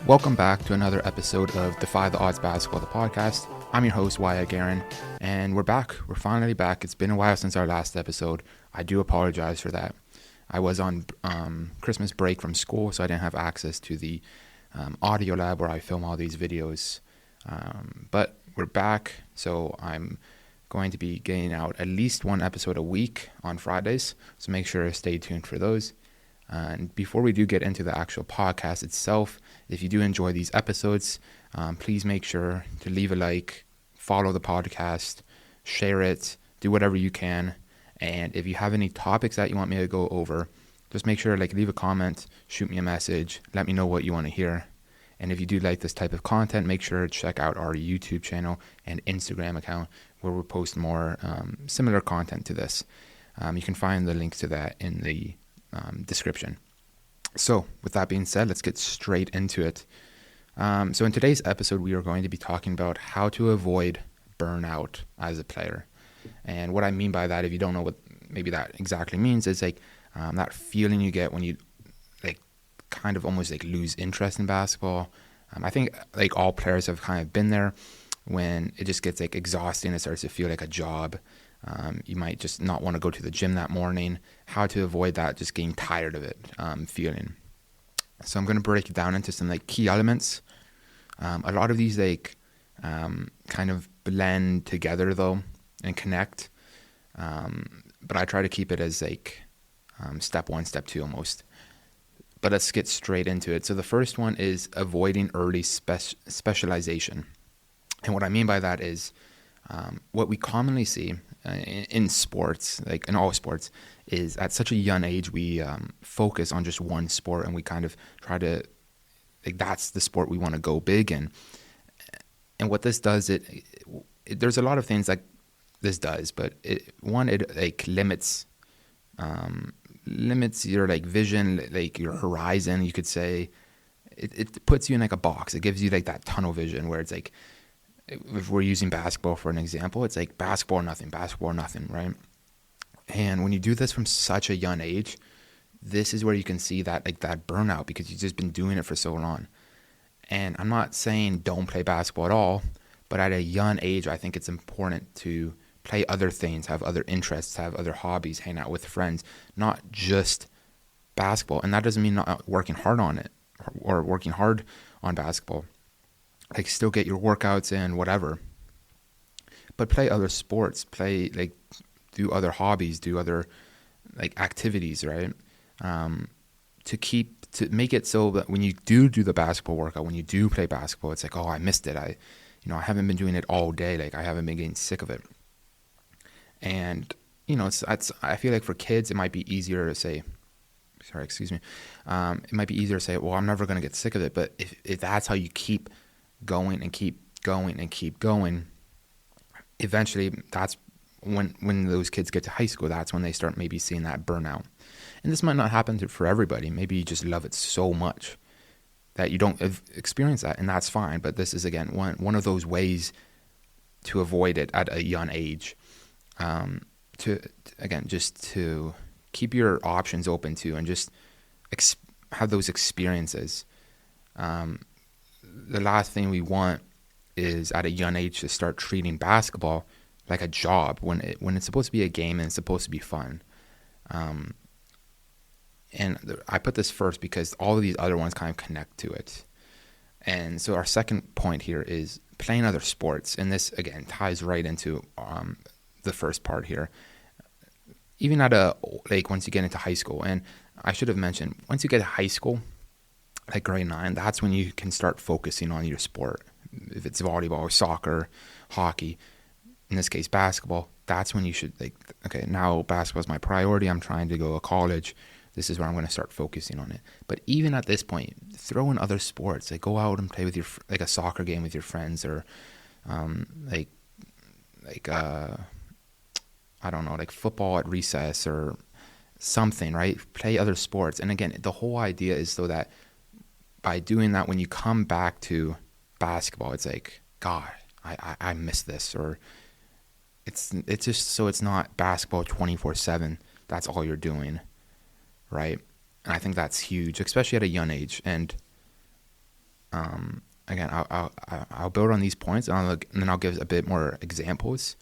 Welcome back to another episode of Defy the Odds Basketball, the podcast. I'm your host, Wyatt Guerin, and we're back. We're finally back. It's been a while since our last episode. I do apologize for that. I was on Christmas break from school, so I didn't have access to the audio lab where I film all these videos. But we're back, so I'm going to be getting out at least one episode a week on Fridays, so make sure to stay tuned for those. And before we do get into the actual podcast itself, if you do enjoy these episodes, please make sure to leave a like, follow the podcast, share it, do whatever you can. And if you have any topics that you want me to go over, just make sure leave a comment, shoot me a message, let me know what you want to hear. And if you do like this type of content, make sure to check out our YouTube channel and Instagram account where we'll post more similar content to this. You can find the links to that in the description. So with that being said, let's get straight into it. So in today's episode, we are going to be talking about how to avoid burnout as a player. And what I mean by that, if you don't know what maybe that exactly means, is that feeling you get when you kind of almost lose interest in basketball. I think all players have kind of been there when it just gets exhausting. It starts to feel like a job. You might just not want to go to the gym that morning. How to avoid that, just getting tired of it feeling. So I'm going to break it down into some key elements. A lot of these kind of blend together though and connect. But I try to keep it as step one, step two almost. But let's get straight into it. So the first one is avoiding early specialization. And what I mean by that is what we commonly see in sports, in all sports, is at such a young age we focus on just one sport and we kind of try to, that's the sport we want to go big in. And what this does, there's a lot of things this does, but it limits your vision, your horizon, you could say. It puts you in a box. It gives you that tunnel vision where it's if we're using basketball for an example, it's basketball or nothing, right? And when you do this from such a young age, this is where you can see that that burnout, because you've just been doing it for so long. And I'm not saying don't play basketball at all, but at a young age, I think it's important to play other things, have other interests, have other hobbies, hang out with friends, not just basketball. And that doesn't mean not working hard on it or working hard on basketball. Still get your workouts in, whatever. But play other sports, do other hobbies, do other activities, right? To make it so that when you do the basketball workout, when you do play basketball, it's oh, I missed it. I haven't been doing it all day. I haven't been getting sick of it. And I feel for kids it might be easier to say. It might be easier to say, well, I'm never going to get sick of it. But if that's how you keep going and keep going and keep going, eventually that's when those kids get to high school, that's when they start maybe seeing that burnout. And this might not happen for everybody. Maybe you just love it so much that you don't experience that, and that's fine. But this is, again, one of those ways to avoid it at a young age. Just to keep your options open too, and just have those experiences. The last thing we want is at a young age to start treating basketball like a job when it's supposed to be a game and it's supposed to be fun. And I put this first because all of these other ones kind of connect to it. And so our second point here is playing other sports. And this, again, ties right into the first part here. Even at once you get into high school, and I should have mentioned, once you get to high school, grade 9, that's when you can start focusing on your sport. If it's volleyball or soccer, hockey, in this case basketball, that's when you should okay, now basketball is my priority. I'm trying to go to college. This is where I'm going to start focusing on it. But even at this point, throw in other sports. Go out and play with your a soccer game with your friends, or I don't know, football at recess or something, right? Play other sports. And again, the whole idea is so that by doing that, when you come back to basketball, it's God, I miss this. Or it's just so it's not basketball 24/7. That's all you're doing, right? And I think that's huge, especially at a young age. And Again, I'll build on these points, and then I'll give a bit more examples.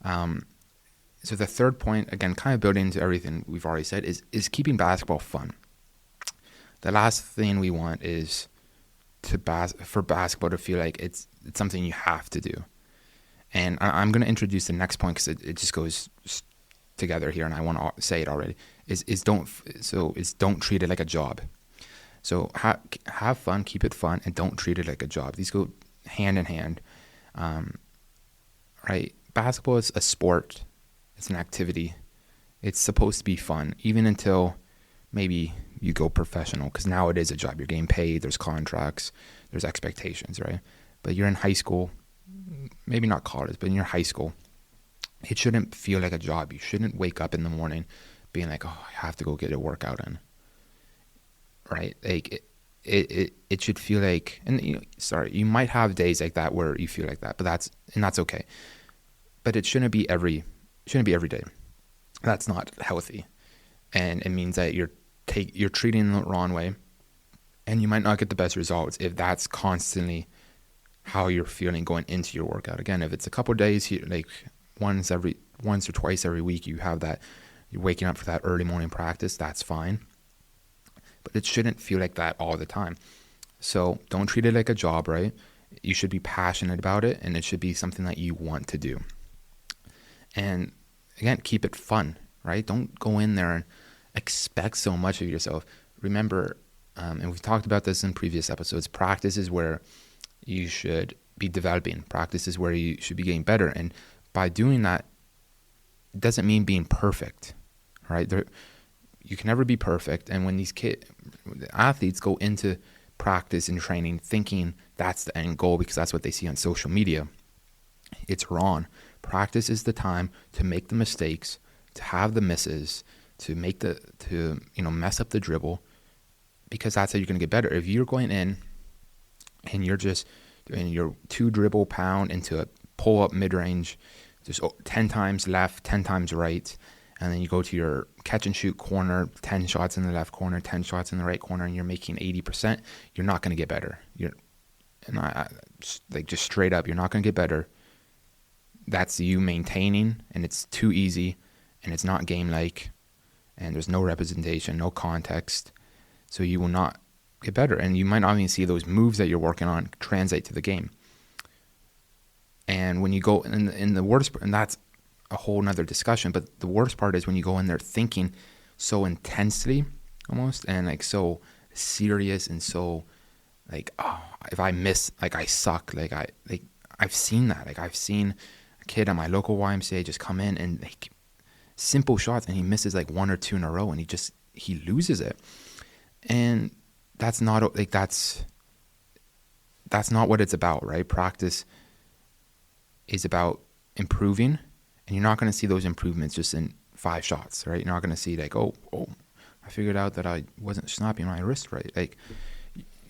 So the third point, again, kind of building into everything we've already said, is keeping basketball fun. The last thing we want is for basketball to feel like it's something you have to do. And I'm going to introduce the next point because it just goes together here, and I want to say it already. Don't treat it like a job. So have fun, keep it fun, and don't treat it like a job. These go hand in hand, right? Basketball is a sport. It's an activity. It's supposed to be fun, even until maybe you go professional, because now it is a job. You're getting paid. There's contracts. There's expectations, right? But you're in high school, maybe not college, but in your high school, it shouldn't feel like a job. You shouldn't wake up in the morning being like, oh, I have to go get a workout in, right? Like it should feel like, and you might have days like that where you feel like that, but that's okay. But it shouldn't be every day. That's not healthy, and it means that you're treating it the wrong way, and you might not get the best results if that's constantly how you're feeling going into your workout. Again, if it's a couple of days, like once or twice every week, you have that, you're waking up for that early morning practice, that's fine. But it shouldn't feel like that all the time. So don't treat it like a job, right? You should be passionate about it, and it should be something that you want to do. And again, keep it fun, right? Don't go in there and expect so much of yourself. Remember, and we've talked about this in previous episodes, practice is where you should be developing. Practice is where you should be getting better. And by doing that, it doesn't mean being perfect, right? You can never be perfect. And when these athletes go into practice and training thinking that's the end goal because that's what they see on social media, it's wrong. Practice is the time to make the mistakes, to have the misses, to mess up the dribble, because that's how you're going to get better. If you're going in and you're just doing your 2 dribble pound into a pull up mid range, just 10 times left, 10 times right, and then you go to your catch and shoot corner, 10 shots in the left corner, 10 shots in the right corner, and you're making 80%, you're not going to get better. Just straight up, you're not going to get better. That's you maintaining, and it's too easy, and it's not game-like, and there's no representation, no context, so you will not get better, and you might not even see those moves that you're working on translate to the game. And when you go in the worst, and that's a whole nother discussion, but the worst part is when you go in there thinking so intensely almost, and like so serious, and so like, oh, if I miss, like I suck, I've seen that. Like I've seen a kid at my local YMCA just come in and like simple shots, and he misses like 1 or 2 in a row, and he loses it. And that's not what it's about, right? Practice is about improving, and you're not going to see those improvements just in 5 shots, right? You're not going to see like, oh, I figured out that I wasn't snapping my wrist right. Like,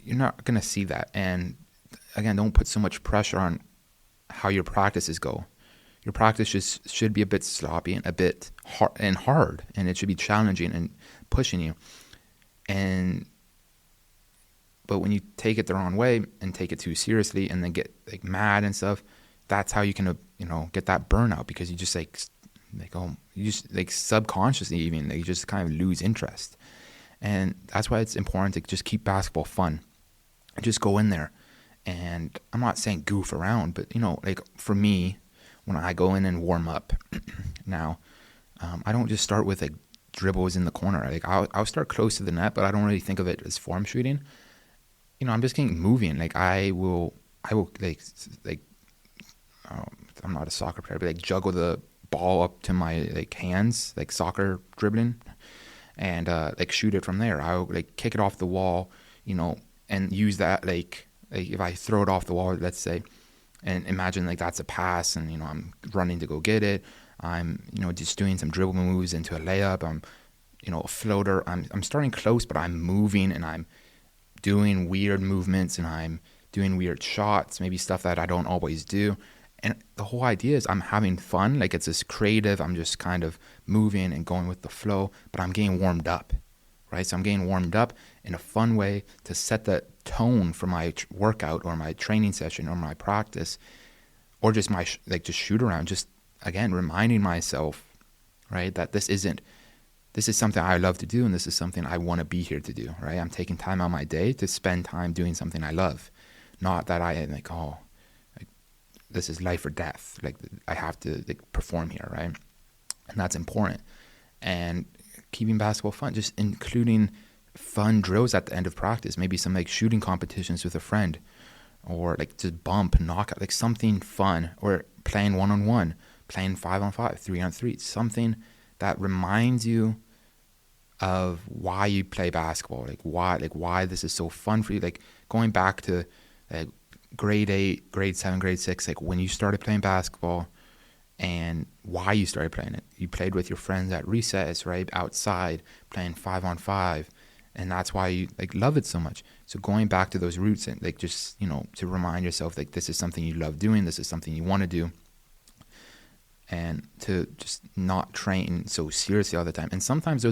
you're not going to see that. And again, don't put so much pressure on how your practices go. Your practice should be a bit sloppy and a bit hard, and it should be challenging and pushing you. But when you take it the wrong way and take it too seriously and then get like mad and stuff, that's how you can get that burnout, because you just you just like subconsciously even you just kind of lose interest. And that's why it's important to just keep basketball fun. Just go in there, and I'm not saying goof around, but like for me, when I go in and warm up now, I don't just start with like dribbles in the corner. Like I'll start close to the net, but I don't really think of it as form shooting. I'm just getting moving. Like I will like I'm not a soccer player, but like juggle the ball up to my like hands, like soccer dribbling, and like shoot it from there. I'll like kick it off the wall, and use that like if I throw it off the wall, let's say, and imagine like that's a pass, and I'm running to go get it. I'm just doing some dribble moves into a layup. I'm a floater. I'm starting close, but I'm moving, and I'm doing weird movements, and I'm doing weird shots, maybe stuff that I don't always do. And the whole idea is I'm having fun. Like it's this creative. I'm just kind of moving and going with the flow, but I'm getting warmed up, right? So I'm getting warmed up in a fun way to set the tone for my workout or my training session or my practice, or just my just shoot around. Just again reminding myself, right, that this is something I love to do, and this is something I want to be here to do, right? I'm taking time out of my day to spend time doing something I love, not that I am like, oh, like, this is life or death. Like I have to perform here, right? And that's important. And keeping basketball fun, just including fun drills at the end of practice, maybe some like shooting competitions with a friend, or like just bump, knockout, like something fun, or playing 1-on-1, playing 5-on-5, 3-on-3, something that reminds you of why you play basketball, like why this is so fun for you. Like going back to grade 8, grade 7, grade 6, like when you started playing basketball and why you started playing it. You played with your friends at recess, right? Outside, playing 5-on-5. And that's why you like love it so much. So going back to those roots and like just, to remind yourself like this is something you love doing, this is something you want to do. And to just not train so seriously all the time. And sometimes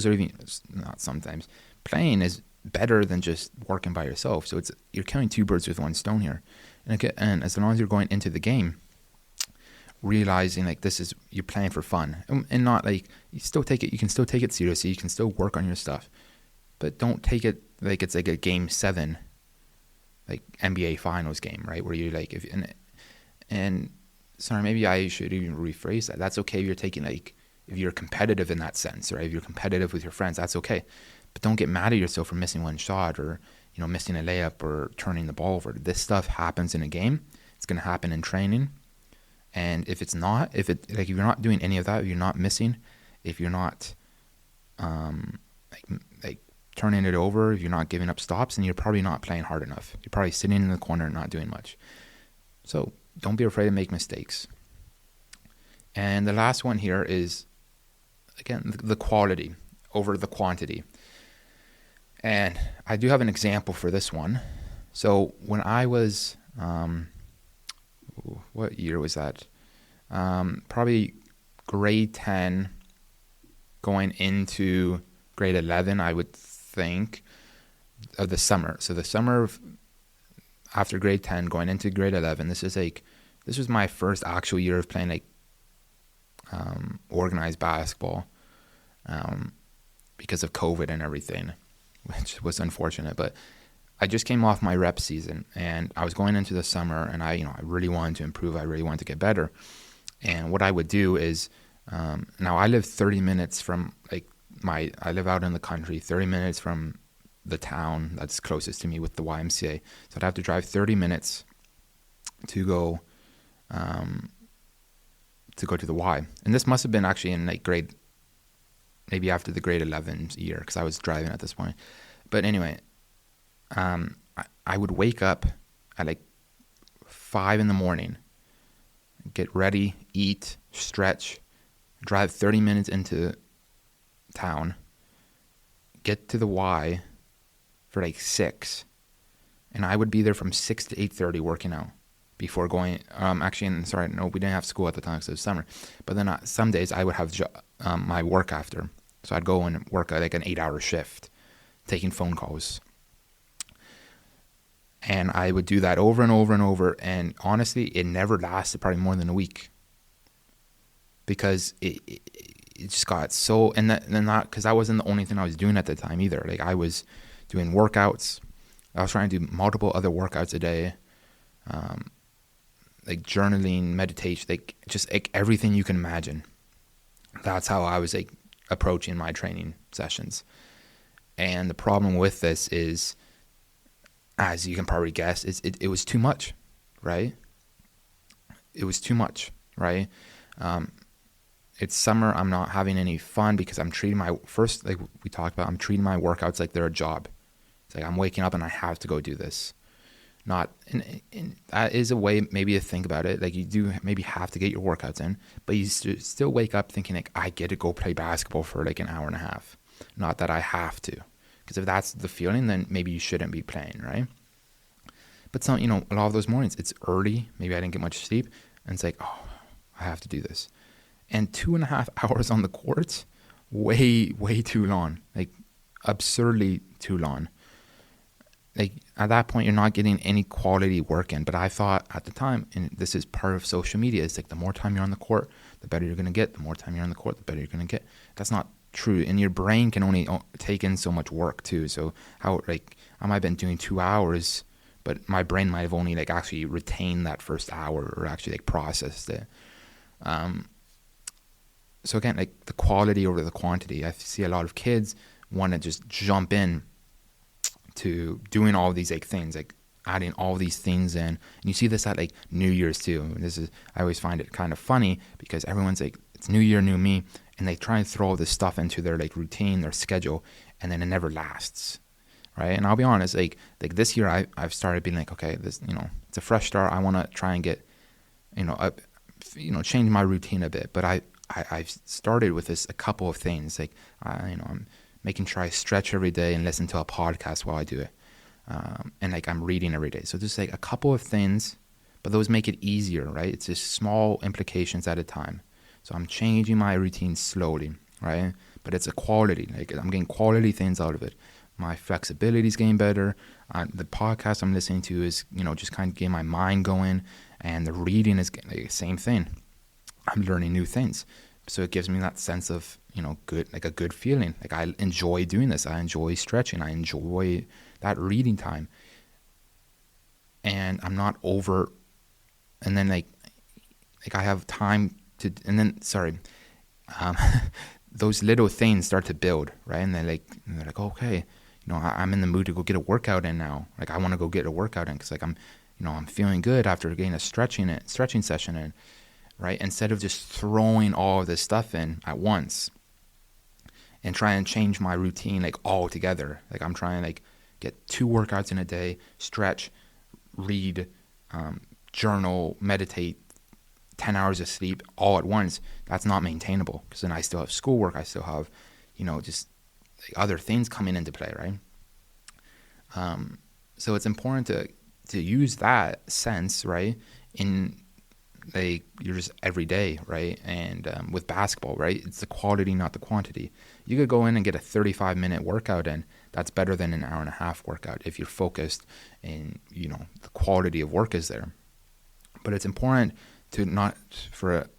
playing is better than just working by yourself. So you're killing two birds with one stone here. And as long as you're going into the game, realizing like you're playing for fun, and not like you can still take it seriously. You can still work on your stuff, but don't take it like it's like a game 7, like NBA finals game, right? Where you're like, sorry, maybe I should even rephrase that. That's okay if you're taking if you're competitive in that sense, right? If you're competitive with your friends, that's okay. But don't get mad at yourself for missing one shot or, missing a layup or turning the ball over. This stuff happens in a game. It's going to happen in training. And if you're not doing any of that, if you're not missing, if you're not turning it over, if you're not giving up stops, then you're probably not playing hard enough. You're probably sitting in the corner and not doing much. So don't be afraid to make mistakes. And the last one here is, again, the quality over the quantity. And I do have an example for this one. So when I was, what year was that? Probably grade 10 going into grade 11, I would think, of the summer. So the summer after grade 10 going into grade 11, this was my first actual year of playing organized basketball, because of COVID and everything, which was unfortunate. But I just came off my rep season and I was going into the summer, and I really wanted to improve. I really wanted to get better. And what I would do is, now I live 30 minutes from I live out in the country, 30 minutes from the town that's closest to me with the YMCA. So I'd have to drive 30 minutes to go to the Y. And this must have been actually in maybe after the grade 11 year, because I was driving at this point. But anyway, I would wake up at 5 a.m, get ready, eat, stretch, drive 30 minutes into town, get to the Y for 6, and I would be there from 6 to 8:30 working out before going. We didn't have school at the time because it was summer. But then some days I would have my work after, so I'd go and work an 8-hour shift, taking phone calls. And I would do that over and over and over. And honestly, it never lasted probably more than a week, because it just got so, and not because that wasn't the only thing I was doing at the time either. I was doing workouts. I was trying to do multiple other workouts a day, journaling, meditation, just everything you can imagine. That's how I was approaching my training sessions. And the problem with this is, as you can probably guess, it was too much, right? It was too much, right? It's summer. I'm not having any fun because I'm treating we talked about, I'm treating my workouts like they're a job. It's I'm waking up and I have to go do this. And that is a way maybe to think about it. You do maybe have to get your workouts in, but you still wake up thinking I get to go play basketball for an hour and a half. Not that I have to. Because if that's the feeling, then maybe you shouldn't be playing, right? But a lot of those mornings, it's early. Maybe I didn't get much sleep. And it's I have to do this. And 2.5 hours on the courts, way, way too long. absurdly too long. Like at that point, you're not getting any quality work in. But I thought at the time, and this is part of social media, it's like the more time you're on the court, the better you're going to get. The more time you're on the court, the better you're going to get. That's not true. And your brain can only take in so much work too. So how, like, I might have been doing 2 hours, but my brain might have only like actually retained that first hour or actually like processed it. So again, like the quality over the quantity. I see a lot of kids want to just jump in to doing all these like things, like adding all these things in. And you see this at like New Year's too. I always find it kind of funny because everyone's like, it's New Year, new me, and they try and throw all this stuff into their like routine, their schedule, and then it never lasts, right? And I'll be honest, like this year I've started being like, okay, this, it's a fresh start. I want to try and get, change my routine a bit. But I've started with this a couple of things, like I'm making sure I stretch every day and listen to a podcast while I do it. And like I'm reading every day. So just like a couple of things, but those make it easier, right? It's just small implications at a time. So I'm changing my routine slowly, right? But it's a quality, like I'm getting quality things out of it. My flexibility is getting better. The podcast I'm listening to is, just kind of getting my mind going. And the reading is like the same thing. I'm learning new things. So it gives me that sense of, good, like a good feeling. Like I enjoy doing this. I enjoy stretching. I enjoy that reading time. And I'm not over, and then like I have time to, and then, those little things start to build, right? And they're like, okay, I'm in the mood to go get a workout in now. Like I want to go get a workout in because like I'm feeling good after getting a stretching session in. Right? Instead of just throwing all of this stuff in at once and try and change my routine like all together. Like I'm trying to like get 2 workouts in a day, stretch, read, journal, meditate, 10 hours of sleep all at once. That's not maintainable because then I still have schoolwork. I still have, just like other things coming into play, right? So it's important to use that sense, right, in like you're just every day, right? And with basketball, right, it's the quality, not the quantity. You could go in and get a 35-minute workout in. That's better than an hour and a half workout if you're focused and the quality of work is there. But it's important to not avoid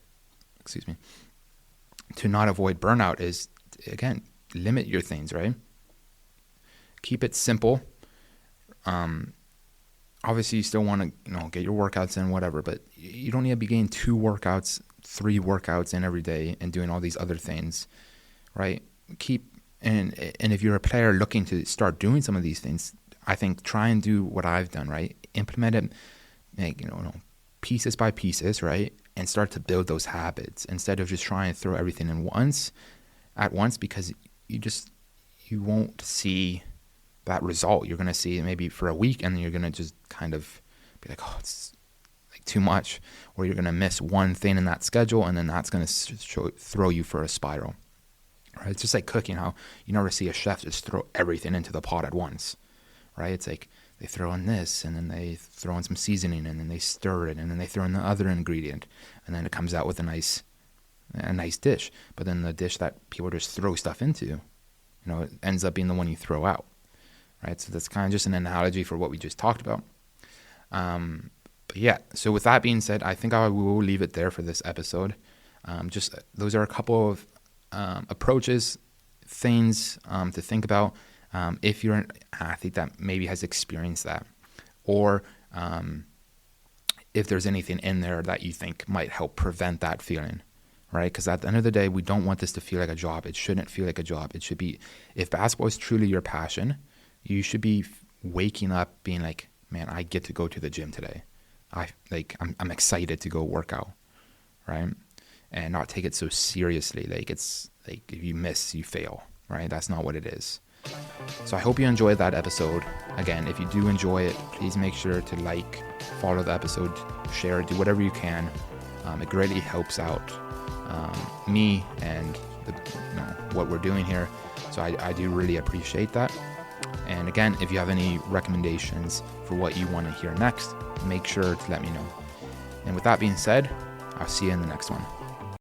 burnout. Is again, limit your things, right? Keep it simple. Obviously, you still want to, get your workouts in, whatever, but you don't need to be getting 2 workouts, 3 workouts in every day and doing all these other things, right? And if you're a player looking to start doing some of these things, I think try and do what I've done, right? Implement it, like, pieces by pieces, right? And start to build those habits instead of just trying to throw everything in at once, because you won't see that result. You're going to see it maybe for a week and then you're going to just kind of be like, oh, it's like too much, or you're going to miss one thing in that schedule and then that's going to throw you for a spiral, right? It's just like cooking, how you never see a chef just throw everything into the pot at once, right? It's like they throw in this and then they throw in some seasoning and then they stir it and then they throw in the other ingredient and then it comes out with a nice dish. But then the dish that people just throw stuff into, it ends up being the one you throw out. Right, so that's kind of just an analogy for what we just talked about. But yeah, so with that being said, I think I will leave it there for this episode. Just those are a couple of approaches, things to think about if you're an athlete that maybe has experienced that, or if there's anything in there that you think might help prevent that feeling. Right, because at the end of the day, we don't want this to feel like a job. It shouldn't feel like a job. It should be, if basketball is truly your passion, you should be waking up being like, man, I get to go to the gym today. I'm excited to go work out, right? And not take it so seriously. Like it's like if you miss, you fail, right? That's not what it is. So I hope you enjoyed that episode. Again, if you do enjoy it, please make sure to follow the episode, share it, do whatever you can. It greatly helps out me and what we're doing here. So I do really appreciate that. And again, if you have any recommendations for what you want to hear next, make sure to let me know. And with that being said, I'll see you in the next one.